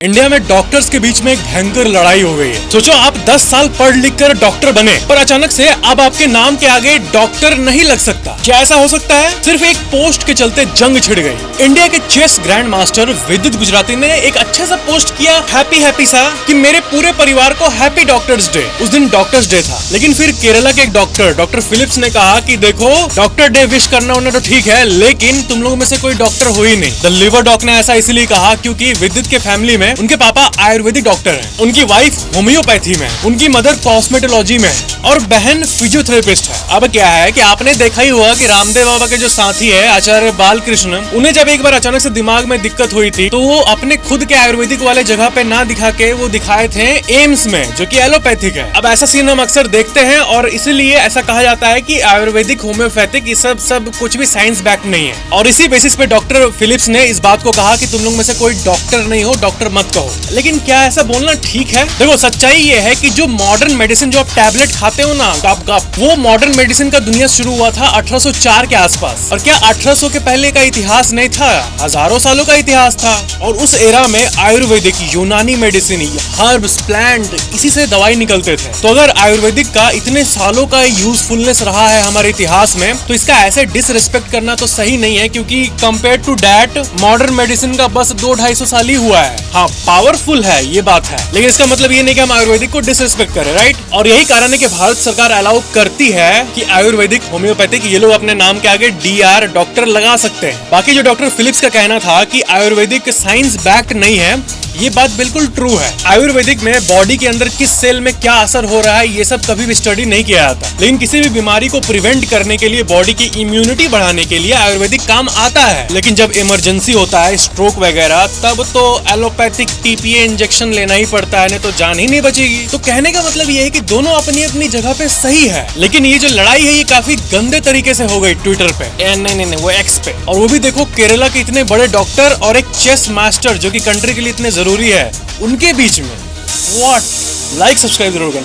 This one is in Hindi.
इंडिया में डॉक्टर्स के बीच में एक भयंकर लड़ाई हो गई है। सोचो आप 10 साल पढ़ लिख कर डॉक्टर बने, पर अचानक से अब आपके नाम के आगे डॉक्टर नहीं लग सकता। क्या ऐसा हो सकता है? सिर्फ एक पोस्ट के चलते जंग छिड़ गई। इंडिया के चेस ग्रैंड मास्टर विदित गुजराती ने एक अच्छा सा पोस्ट किया, हैप्पी सा, कि मेरे पूरे परिवार को हैप्पी डॉक्टर्स डे। उस दिन डॉक्टर्स डे था, लेकिन फिर केरला के एक डॉक्टर फिलिप्स ने कहा कि देखो, डॉक्टर डे विश करना उन्हें तो ठीक है, लेकिन तुम लोगों में से कोई डॉक्टर हो ही नहीं। द लिवर डॉक ने ऐसा इसलिए कहा क्योंकि विदित के फैमिली में उनके पापा आयुर्वेदिक डॉक्टर हैं, उनकी वाइफ होम्योपैथी में, उनकी मदर कॉस्मेटोलॉजी में और बहन फिजियोथेरेपिस्ट है। अब क्या है कि आपने देखा ही होगा कि रामदेव बाबा के जो साथी है आचार्य बालकृष्ण, उन्हें जब एक बार अचानक से दिमाग में दिक्कत हुई थी तो वो अपने खुद के आयुर्वेदिक वाले जगह पे ना दिखा के वो दिखाए थे एम्स में, जो कि एलोपैथिक है। अब ऐसा सीन हम अक्सर देखते हैं और इसीलिए ऐसा कहा जाता है कि आयुर्वेदिक होम्योपैथिक ये सब कुछ भी साइंस बैक नहीं है। और इसी बेसिस पे डॉक्टर फिलिप्स ने इस बात को कहा कि तुम लोग में से कोई डॉक्टर नहीं हो, डॉक्टर मत कहो। लेकिन क्या ऐसा बोलना ठीक है? देखो, सच्चाई ये है कि जो मॉडर्न मेडिसिन, जो आप टैबलेट खाते हो ना गप, वो मॉडर्न मेडिसिन का दुनिया शुरू हुआ था 1804 के आसपास। और क्या 1800 के पहले का इतिहास नहीं था? हजारों सालों का इतिहास था। और उस एरा में आयुर्वेदिक, यूनानी मेडिसिन, हर्ब्स, प्लांट, इसी से दवाई निकलते थे। तो अगर आयुर्वेदिक का इतने सालों का यूजफुलनेस रहा है हमारे इतिहास में, तो इसका ऐसे डिसरिस्पेक्ट करना तो सही नहीं है, क्योंकि compare to that modern medicine का बस 200-250 साल ही हुआ है। हाँ, पावरफुल है, ये बात है, लेकिन इसका मतलब ये नहीं कि हम आयुर्वेदिक को डिसरिस्पेक्ट करें, राइट? और यही कारण है कि भारत सरकार अलाउ करती है कि आयुर्वेदिक, होम्योपैथिक ये लोग अपने नाम के आगे DR डॉक्टर लगा सकते हैं। बाकी जो डॉक्टर फिलिप्स का कहना था कि आयुर्वेदिक साइंस बैक्ड नहीं है, ये बात बिल्कुल ट्रू है। आयुर्वेदिक में बॉडी के अंदर किस सेल में क्या असर हो रहा है ये सब कभी भी स्टडी नहीं किया जाता, लेकिन किसी भी बीमारी को प्रिवेंट करने के लिए, बॉडी की इम्यूनिटी बढ़ाने के लिए आयुर्वेदिक काम आता है। लेकिन जब इमरजेंसी होता है, स्ट्रोक वगैरह, तब तो एलोपैथिक TPA इंजेक्शन लेना ही पड़ता है, नहीं तो जान ही नहीं बचेगी। तो कहने का मतलब ये है कि दोनों अपनी अपनी जगह पे सही है, लेकिन ये जो लड़ाई है ये काफी गंदे तरीके से हो गई ट्विटर पे, नहीं, वो X पे। और वो भी देखो, केरला के इतने बड़े डॉक्टर और एक चेस मास्टर जो कि कंट्री के लिए इतने जरूरी है, उनके बीच में। व्हाट? लाइक सब्सक्राइब जरूर करना।